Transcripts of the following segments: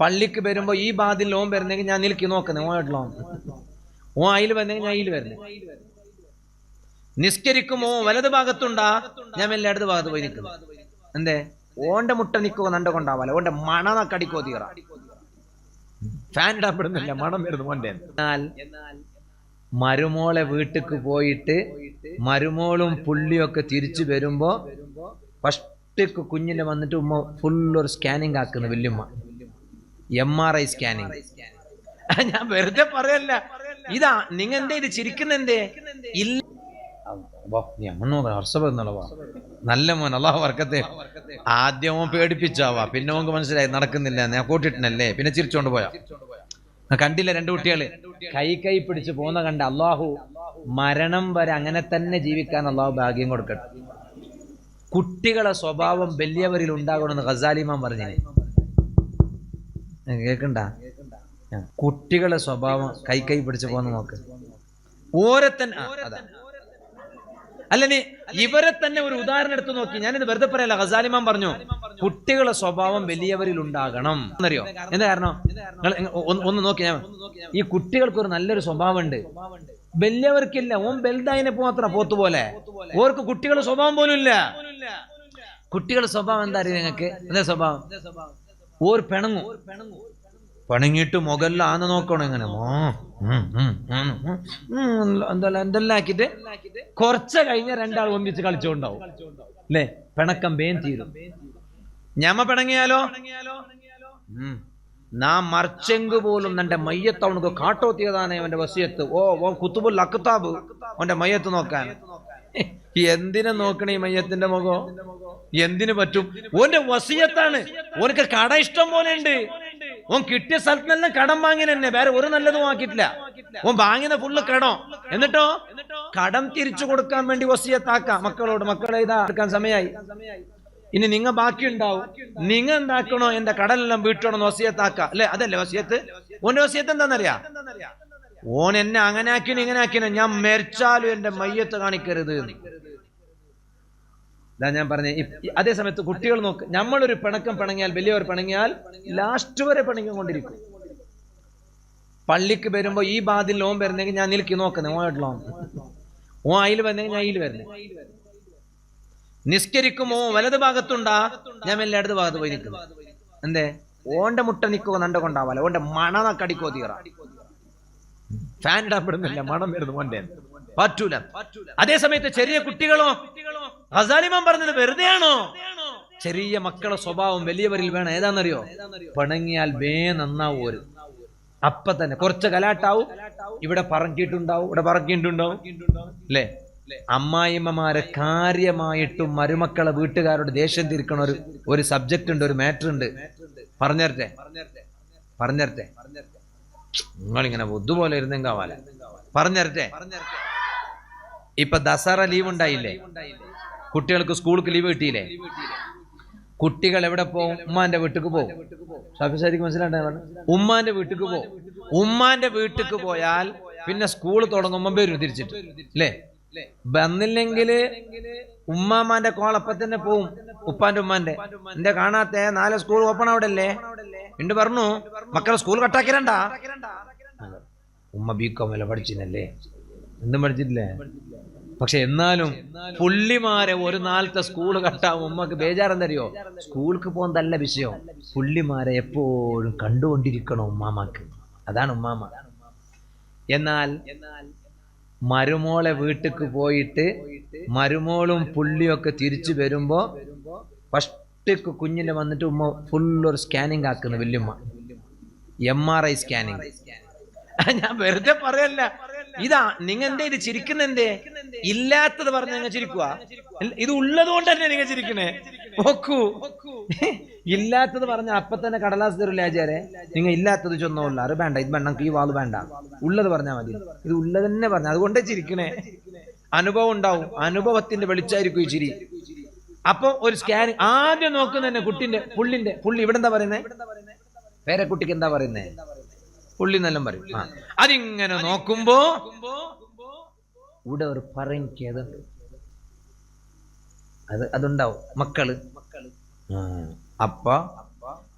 പള്ളിക്ക് വരുമ്പോ ഈ ബാതിൽ ഓൻ വരുന്നെങ്കിൽ ഞാൻ നിൽക്കി നോക്കുന്നത് ഓട്ടോ ഓൻ അയിൽ വരുന്നെങ്കിൽ ഞാൻ അയിൽ വരുന്നത്. നിസ്കരിക്കുമോ വലത് ഭാഗത്തുണ്ടാ, ഞാൻ മെല്ലെ ഇടത് ഭാഗത്ത് പോയി നിൽക്കുന്നു. എന്തേ? ഓന്റെ മുട്ട നിൽക്കുമോ നണ്ട കൊണ്ടാവല്ല, ഓന്റെ മണക്കടിക്കോ തീറ ഫാൻ ഇടാപ്പെടുന്നില്ല, മണം വരുന്നു മോന്റെ. എന്നാൽ മരുമോളെ വീട്ടിക്ക് പോയിട്ട് മരുമോളും പുള്ളിയൊക്കെ തിരിച്ചു വരുമ്പോ ഫസ്റ്റ് കുഞ്ഞിനെ വന്നിട്ട് ഉമ്മ ഫുള്ളൊരു സ്കാനിങ് ആക്കുന്നു. വല്യമ്മ MRI സ്കാനിങ്. ഞാൻ വെറുതെ പറയല്ല, ഇതാ നിങ്ങ എന്തേ ഇത് ചിരിക്കുന്നെന്തേ? ഇല്ല നീ അങ്ങനെ ഹർഷപ്പെടുന്നളവാ, നല്ല മോൻ, അള്ളാഹു വർക്കത്തെ. ആദ്യം ഓൻ പേടിപ്പിച്ചാവാ, പിന്നെ ഓക്ക് മനസ്സിലായി നടക്കുന്നില്ല, ഞാൻ കൂട്ടിട്ടിനല്ലേ, പിന്നെ ചിരിച്ചോണ്ട് പോയാ. കണ്ടില്ല രണ്ട് കുട്ടികള് കൈ പിടിച്ച് പോന്ന കണ്ട. അള്ളാഹു മരണം വരെ അങ്ങനെ തന്നെ ജീവിക്കാൻ അള്ളാഹു ഭാഗ്യം കൊടുക്കട്ടെ. കുട്ടികളെ സ്വഭാവം വലിയവരിൽ ഉണ്ടാകണമെന്ന് ഗസാലിമാൻ പറഞ്ഞു. കേക്കണ്ട? കുട്ടികളെ സ്വഭാവം കൈ പിടിച്ച് പോന്ന് നോക്ക്. ഓരെ തന്നെ അതാ അല്ലെ, ഇവരെ തന്നെ ഒരു ഉദാഹരണം എടുത്തു നോക്കി. ഞാനിത് വെറുതെ പറയല്ല, ഗസാലിമാൻ പറഞ്ഞു കുട്ടികളെ സ്വഭാവം വലിയവരിൽ ഉണ്ടാകണം എന്നറിയോ? എന്താ കാരണം? ഒന്ന് നോക്കി, ഞാൻ ഈ കുട്ടികൾക്ക് ഒരു നല്ലൊരു സ്വഭാവം ഉണ്ട്, വലിയവർക്കില്ല. ഓൻ ബെൽദായിനെ മാത്രം പോത്തുപോലെ, ഓർക്ക് കുട്ടികളുടെ സ്വഭാവം പോലും ഇല്ല. കുട്ടികളുടെ സ്വഭാവം എന്താ അറിയാം നിങ്ങൾക്ക്? എന്താ സ്വഭാവം? ഓർ പിണങ്ങിയിട്ട് മുകളിൽ ആന്ന് നോക്കണം, ഇങ്ങനെ എന്തെല്ലാം ആക്കിയിട്ട് കുറച്ച് കഴിഞ്ഞ രണ്ടാൾ ഒന്നിച്ച് കളിച്ചോണ്ടാവും അല്ലേ? പിണക്കം വേം തീരും. ഞമ്മ പിണങ്ങിയാലോ നാം മർച്ചെങ്ക് പോലും എന്റെ മയ്യത്ത് അവനക്ക് കാട്ടോത്തിയതാണ് അവന്റെ വസിയത്ത്. ഓ കുത്തുബുൽ അക്താബ് അവന്റെ മയ്യത്ത് നോക്കാൻ. എന്തിനെ നോക്കണേ ഈ മയ്യത്തിന്റെ മുഖം? എന്തിനു പറ്റും? ഓന്റെ വസിയത്താണ്. ഓനക്ക് കട ഇഷ്ടം പോലെ ഉണ്ട്. ഓൻ കിട്ടിയ സ്ഥലത്തെല്ലാം കടം വാങ്ങി തന്നെ, വേറെ ഒരു നല്ലതും ആക്കിയിട്ടില്ല. ഓൻ വാങ്ങിന ഫുള്ള് കടം. എന്നിട്ടോ കടം തിരിച്ചു കൊടുക്കാൻ വേണ്ടി വസിയത്താക്കാം മക്കളോട്. മക്കളെ ഇതാ എടുക്കാൻ സമയമായി, ഇനി നിങ്ങ ബാക്കിയുണ്ടാവും, നിങ്ങ എന്താക്കണോ എന്റെ കടലെല്ലാം വീട്ടണമെന്ന് വസിയത്താക്കാം അല്ലെ? അതല്ലേ വസിയത്ത്? ഓന്റെ വസിയത്ത് എന്താണെന്നറിയാ? ഓൻ എന്നെ അങ്ങനെ ആക്കിനോ ഇങ്ങനെ ആക്കിനോ, ഞാൻ മരിച്ചാലും എന്റെ മയ്യത്ത് കാണിക്കരുത്. ഇതാ ഞാൻ പറഞ്ഞ. അതേ സമയത്ത് കുട്ടികൾ നോക്ക്, നമ്മളൊരു പിണക്കം പിണങ്ങിയാൽ, വലിയവർ പിണങ്ങിയാൽ ലാസ്റ്റ് വരെ പിണങ്ങിക്കൊണ്ടിരിക്കും. പള്ളിക്ക് വരുമ്പോ ഈ ബാതിൽ ഓൻ വരുന്നെങ്കിൽ ഞാൻ നിൽക്കി നോക്കുന്നത് ഓട്ടോ ഓൻ അയിൽ വരുന്നെങ്കിൽ ഞാൻ അയിൽ വരുന്നത്. നിസ്കരിക്കുമോ വലത് ഭാഗത്തുണ്ടാ, ഞാൻ മെല്ലെ ഇടത് ഭാഗത്ത് പോയി നിൽക്കുന്നു. എന്തേ? ഓന്റെ മുട്ട നിൽക്കുമോ നണ്ട കൊണ്ടാവല്ല, ഓന്റെ മണക്കടിക്കോ തീറ ഫാൻ ഇടാപ്പെടുന്നില്ല, മണം വരുന്നു മോന്റെ. പറ്റൂല. അതേ സമയത്ത് ചെറിയ കുട്ടികളോ? ഗസാലിമാൻ പറഞ്ഞത് വെറുതെയാണോ? ചെറിയ മക്കളെ സ്വഭാവം വലിയവരിൽ വേണം. ഏതാണെന്നറിയോ? പിണങ്ങിയാൽ നന്നാവൂര്. അപ്പൊ തന്നെ കുറച്ച് കലാട്ടാവും, ഇവിടെ പറക്കിയിട്ടുണ്ടാവും, ഇവിടെ പറക്കിയിട്ടുണ്ടാവും അല്ലേ? അമ്മായിമ്മമാരെ കാര്യമായിട്ടും മരുമക്കളെ വീട്ടുകാരോട് ദേഷ്യം തിരിക്കണ ഒരു സബ്ജക്റ്റ് ഉണ്ട്, ഒരു മാറ്റർ ഉണ്ട്. പറഞ്ഞേരട്ടെ നിങ്ങളിങ്ങനെ ബുദ്ധുപോലെ ഇരുന്നെങ്കാവാല. പറഞ്ഞേരട്ടെ. ഇപ്പൊ ദസറ ലീവ് ഉണ്ടായില്ലേ? കുട്ടികൾക്ക് സ്കൂൾക്ക് ലീവ് കിട്ടിയില്ലേ? കുട്ടികൾ എവിടെ പോകും? ഉമ്മാന്റെ വീട്ടിക്ക് പോകും. ഷാഫിസാരിക്ക് മനസ്സിലാണ്ടാണ്? ഉമ്മാന്റെ വീട്ടിക്ക് പോകും. ഉമ്മാന്റെ വീട്ടിക്ക് പോയാൽ പിന്നെ സ്കൂൾ തുടങ്ങുമ്പോ വരും തിരിച്ചിട്ട് അല്ലേ? വന്നില്ലെങ്കിൽ ഉമ്മാമാന്റെ കോളപ്പം തന്നെ പോവും. ഉപ്പാന്റെ ഉമ്മാന്റെ എന്റെ കാണാത്ത 4 സ്കൂൾ ഓപ്പൺ അവിടെ അല്ലേ ഉണ്ട് പറഞ്ഞു, മക്കളെ സ്കൂൾ കട്ടാക്കിരണ്ട. ഉമ്മ ബികോം അല്ല പഠിച്ചില്ലേ, എന്തും പഠിച്ചിട്ടില്ലേ? പക്ഷെ എന്നാലും പുള്ളിമാരെ ഒരു നാളത്തെ സ്കൂള് കട്ടാവും ഉമ്മക്ക് ബേജാറെന്തറിയോ? സ്കൂൾക്ക് പോകുന്നതല്ല വിഷയം, പുള്ളിമാരെ എപ്പോഴും കണ്ടുകൊണ്ടിരിക്കണം ഉമ്മാമാക്ക്. അതാണ് ഉമ്മാമ. എന്നാൽ മരുമോളെ വീട്ടിക്ക് പോയിട്ട് മരുമോളും പുള്ളിയൊക്കെ തിരിച്ചു വരുമ്പോ ഫസ്റ്റ് കുഞ്ഞിനെ വന്നിട്ട് ഉമ്മ ഫുള്ളൊരു സ്കാനിങ് ആക്കുന്നു. വല്യമ്മ MRI സ്കാനിങ്. ഞാൻ വെറുതെ പറയല്ല, ഇതാ നിങ്ങ എന്തേ ഇത് ചിരിക്കുന്നെന്തേ? ഇല്ലാത്തത് പറഞ്ഞ നിങ്ങൾ ചിരിക്കുക, ഇത് ഉള്ളത് കൊണ്ട് തന്നെ നിങ്ങൾ ചിരിക്കണേ. നോക്കൂ, ഇല്ലാത്തത് പറഞ്ഞ അപ്പൊ തന്നെ കടലാസ് തരൂല്ലേ ആചാരെ? നിങ്ങൾ ഇല്ലാത്തത് ചൊന്നോല്ല, അത് വേണ്ട, ഇത് വേണ്ട, ഈ വാള് വേണ്ട, ഉള്ളത് പറഞ്ഞാൽ മതി. ഇത് ഉള്ളത് തന്നെ പറഞ്ഞ, അതുകൊണ്ടേ ചിരിക്കണേ. അനുഭവം ഉണ്ടാവും, അനുഭവത്തിന്റെ വെളിച്ചായിരിക്കും ഈ ചിരി. അപ്പൊ ഒരു സ്കാനിങ് ആദ്യം നോക്കുന്ന തന്നെ കുട്ടിന്റെ പുള്ളി ഇവിടെ എന്താ പറയുന്നേ? പേരക്കുട്ടിക്ക് എന്താ പറയുന്നേ? പുള്ളി എന്നെല്ലാം പറയും. അതിങ്ങനെ നോക്കുമ്പോ ഇവിടെ ഒരു പറഞ്ഞതുണ്ട്, അതുണ്ടാവും മക്കള്. അപ്പ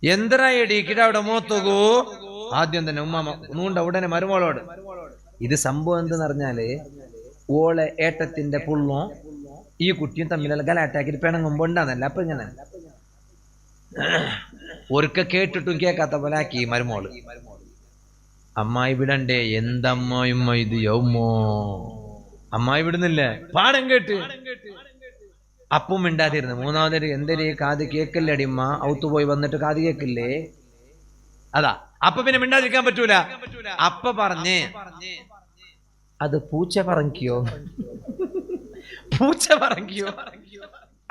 എന്തരായി എടീക്കിട്ട് അവിടെ മോത്തോകൂ ആദ്യം തന്നെ ഉമ്മ നൂണ്ട ഉടനെ മരുമോളോട്. ഇത് സംഭവം എന്തെന്ന് പറഞ്ഞാല് ഓളെ ഏട്ടത്തിന്റെ പുള്ളും ഈ കുട്ടിയും തമ്മിലുള്ള ഗലാറ്റാക്കിട്ട് പിണങ്ങുമ്പോ ഉണ്ടാന്നല്ല. അപ്പൊ ഇങ്ങനെ ഒരിക്ക കേട്ടിട്ടും കേൾക്കാത്ത പോലെ ആക്കി മരുമോള്. അമ്മായി വിടണ്ടേ? എന്തമ്മായിമ്മ ഇത് യൗമോ, അമ്മായി വിടുന്നില്ലേ? പാടം കേട്ട് അപ്പം മിണ്ടാതിരുന്നു. മൂന്നാമതൊരു എന്തൊരു കാത് കേക്കല്ലേ അടിയമ്മ, ഔത്തുപോയി വന്നിട്ട് കാത് കേക്കില്ലേ? അതാ അപ്പൊ പിന്നെ മിണ്ടാതിരിക്കാൻ പറ്റൂല. അപ്പ പറഞ്ഞേ അത് പൂച്ച പറങ്കിയോ, പൂച്ച പറങ്കിയോ,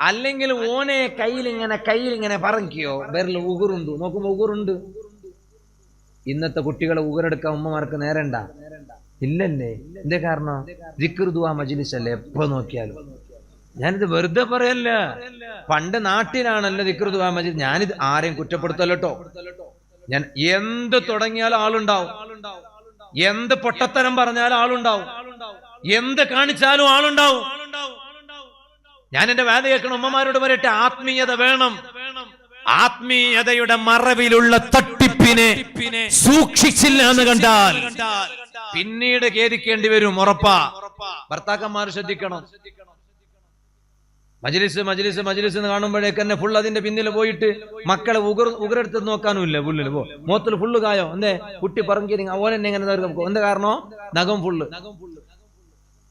അല്ലെങ്കിൽ ഓനെ കയ്യിലിങ്ങനെ പറങ്കിയോ. വിരൽ ഉകുറുണ്ട്, നോക്കുമ്പോ ഉകുറുണ്ട്. ഇന്നത്തെ കുട്ടികളെ ഉകുരെടുക്കാൻ ഉമ്മമാർക്ക് നേരണ്ട ഇല്ലല്ലേ? എന്തേ കാരണം? ദിക്ർ ദുആ മജ്ലിസ് അല്ലേ എപ്പോ നോക്കിയാലും. ഞാനിത് വെറുതെ പറയല്ല, പണ്ട് നാട്ടിലാണല്ലോ ദിക്ർ ദുആ മജ്ലിസ്. ഞാനിത് ആരെയും കുറ്റപ്പെടുത്തല്ലോ. ഞാൻ എന്ത് തുടങ്ങിയാലും ആളുണ്ടാവും, എന്ത് പൊട്ടത്തരം പറഞ്ഞാലും ആളുണ്ടാവും, എന്ത് കാണിച്ചാലും ആളുണ്ടാവും. ഞാൻ എന്റെ വേദ കേൾക്കണം, ഉമ്മമാരോട് പറയട്ടെ, ആത്മീയത വേണം. ആത്മീയതയുടെ മറവിലുള്ള തട്ടിപ്പിനെ സൂക്ഷിച്ചില്ല എന്ന് കണ്ടാൽ പിന്നീട് ഖേദിക്കേണ്ടി വരും, ഉറപ്പാ. ഭർത്താക്കന്മാർ ശ്രദ്ധിക്കണം. മജ്ലിസ് മജ്ലിസ് മജ്ലിസ് എന്ന് കാണുമ്പോഴേക്ക് തന്നെ ഫുൾ അതിന്റെ പിന്നിൽ പോയിട്ട് മക്കളെ ഉഗരെടുത്ത് നോക്കാനും ഇല്ല. ഫുള്ളിൽ പോ മുഖത്തിൽ ഫുള്ള് കായോ, എന്തേ കുട്ടി പറങ്കി ഓനെന്നെ എങ്ങനെ എന്താ കാരണോ? നഖം ഫുള്ള്.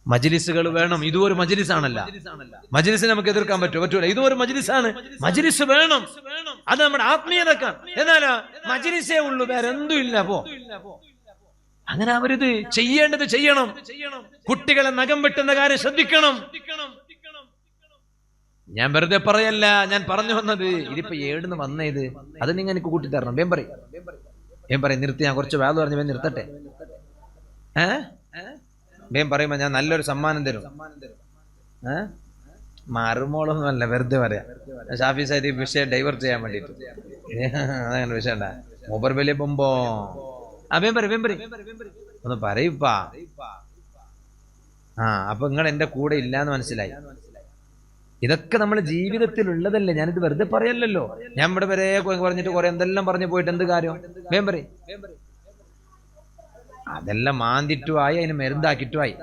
മജ്ലിസുകൾ വേണം. ഇതും ഒരു മജ്ലിസാണല്ല. മജ്ലിസിനെ നമുക്ക് എതിർക്കാൻ പറ്റൂല. ഇതും ഒരു മജ്ലിസാണ്. മജ്ലിസ് വേണം, അത് നമ്മുടെ ആത്മീയതക്കാണ്. എന്നാലോ മജ്ലിസേ ഉള്ളൂ, വേറെ എന്തും ഇല്ല. പോ അങ്ങനെ അവരിത് ചെയ്യേണ്ടത് ചെയ്യണം. കുട്ടികളെ നഖം വെട്ടുന്ന കാര്യം ശ്രദ്ധിക്കണം. ഞാൻ വെറുതെ പറയല്ല, ഞാൻ പറഞ്ഞു വന്നത് ഇതിപ്പോ ഏടുന്ന് വന്നേത് അത് നിങ്ങൾ എനിക്ക് കൂട്ടിത്തരണം. വേം പറയും നിർത്തി. ഞാൻ കുറച്ച് വേദ പറഞ്ഞു വേം നിർത്തട്ടെ. വേം പറയുമ്പോ ഞാൻ നല്ലൊരു സമ്മാനം തരും. മറുമോളൊന്നും അല്ല, വെറുതെ പറയാം. ഷാഫി സാഹിബ് വിഷയം ഡൈവേർട്ട് ചെയ്യാൻ വേണ്ടിട്ട് അതങ്ങനെ വിഷയം മൂപ്പർ വലിയ പൊമ്പോ. വേം പറയും ഒന്ന് പറയൂപ്പാ. അപ്പൊ നിങ്ങൾ എന്റെ കൂടെ ഇല്ലാന്ന് മനസ്സിലായി. ഇതൊക്കെ നമ്മുടെ ജീവിതത്തിൽ ഉള്ളതല്ലേ, ഞാനിത് വെറുതെ പറയല്ലോ. ഞാൻ ഇവിടെ വരെ പറഞ്ഞിട്ട് കുറെ എന്തെല്ലാം പറഞ്ഞു പോയിട്ട് എന്ത് കാര്യം? വേം പറയും. അതെല്ലാം മാന്തിട്ടുമായി, അതിന് മരുന്നാക്കിട്ടുമായി.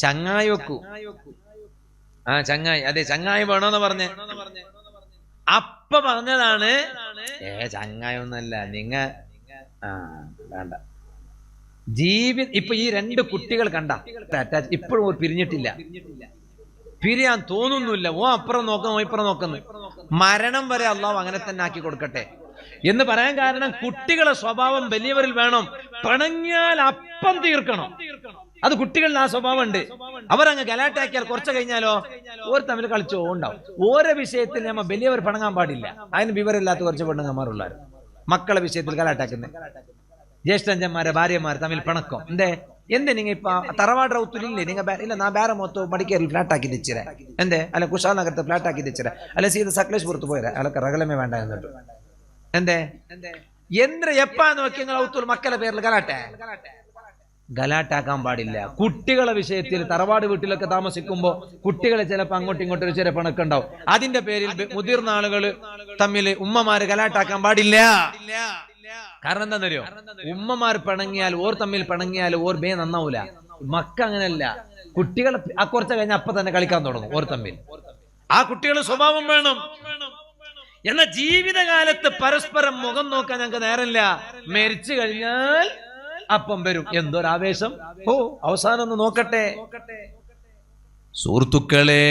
ചങ്ങായി വെക്കൂ. ചങ്ങായി, അതെ ചങ്ങായി വേണോന്ന് പറഞ്ഞേ. അപ്പ പറഞ്ഞതാണ് ചങ്ങായി ഒന്നല്ല നിങ്ങ വേണ്ട. ഇപ്പൊ ഈ രണ്ട് കുട്ടികൾ കണ്ട ഇപ്പോഴും പിരിഞ്ഞിട്ടില്ല, പിരിയാൻ തോന്നുന്നില്ല. ഓ അപ്പുറം നോക്കുന്നു, ഇപ്പുറം നോക്കുന്നു. മരണം വരെ അള്ളാഹു അങ്ങനെ തന്നെ ആക്കി കൊടുക്കട്ടെ എന്ന് പറയാൻ കാരണം കുട്ടികളെ സ്വഭാവം വലിയവരിൽ വേണം. പിണങ്ങിയാൽ അപ്പം തീർക്കണം. അത് കുട്ടികളിൽ ആ സ്വഭാവം ഉണ്ട്. അവരങ്ങ് ഗലാട്ടാക്കിയാൽ കുറച്ച് കഴിഞ്ഞാലോ ഓർ തമ്മിൽ കളിച്ചോ ഉണ്ടാവും. ഓരോ വിഷയത്തിൽ നമ്മ വലിയവർ പിണങ്ങാൻ പാടില്ല. അതിന് വിവരമില്ലാത്ത കുറച്ച് പെണ്ണുങ്ങന്മാരുള്ളവർ മക്കളെ വിഷയത്തിൽ ഗലാട്ടാക്കുന്നത്. ജ്യേഷ്ഠന്മാരെ ഭാര്യമാർ തമ്മിൽ പിണക്കം. എന്തേ നിങ്ങ ഇപ്പൊ തറവാട് റൗത്തിലില്ലേ? നിങ്ങൾ ഇല്ല, നാ ಬೇರೆ ಮೊತ್ತ ಮಡಿಕೇರಿ ಫ್ಲಾಟ್ ಹಾಕಿ ದಿಚ್ಚಿರೆ ಎಂದೆ ಅಲ್ಲ ಕುಶಾಲನಗರത്തെ ಫ್ಲಾಟ್ ಹಾಕಿ ದಿಚ್ಚಿರೆ ಅಲ್ಲ ಸೀದಾ ಸಕಲೇಶ್ಪುರത്ത് പോയരെ അല്ല റഗലമേ വേണ്ട എന്നിട്ട് എന്തേ എപ്പാന്ന് നോക്കി നിങ്ങൾ ഔത്തൂർ മക്കളെ പേരിൽ ഗലാട്ടാക്കാൻ പാടില്ല. കുട്ടികളെ വിഷയത്തിൽ തറവാട് വീട്ടിലൊക്കെ താമസിക്കുമ്പോ കുട്ടികളെ ചിലപ്പോ അങ്ങോട്ടും ഇങ്ങോട്ടും ഒരു ചെറിയ പിണക്കുണ്ടാവും. അതിന്റെ പേരിൽ മുതിർന്ന ആളുകൾ തമ്മിൽ ഉമ്മമാര് ഗലാട്ടാക്കാൻ പാടില്ല. കാരണം എന്താണെന്നറിയോ? ഉമ്മമാർ പിണങ്ങിയാൽ ഓർ തമ്മിൽ പിണങ്ങിയാൽ ഓർ ബേ നന്നാവൂല. മക്ക അങ്ങനെയല്ല. കുട്ടികൾ കുറച്ച് കഴിഞ്ഞാൽ അപ്പൊ തന്നെ കളിക്കാൻ തുടങ്ങും ഓർ തമ്മിൽ. ആ കുട്ടികളുടെ സ്വഭാവം വേണം. എന്നാൽ ജീവിതകാലത്ത് പരസ്പരം മുഖം നോക്കാൻ ഞങ്ങൾക്ക് നേരമില്ല. മരിച്ചു കഴിഞ്ഞാൽ അപ്പം വരും എന്തൊരാവേശം. അവസാനം ഒന്ന് നോക്കട്ടെ സുഹൃത്തുക്കളെ.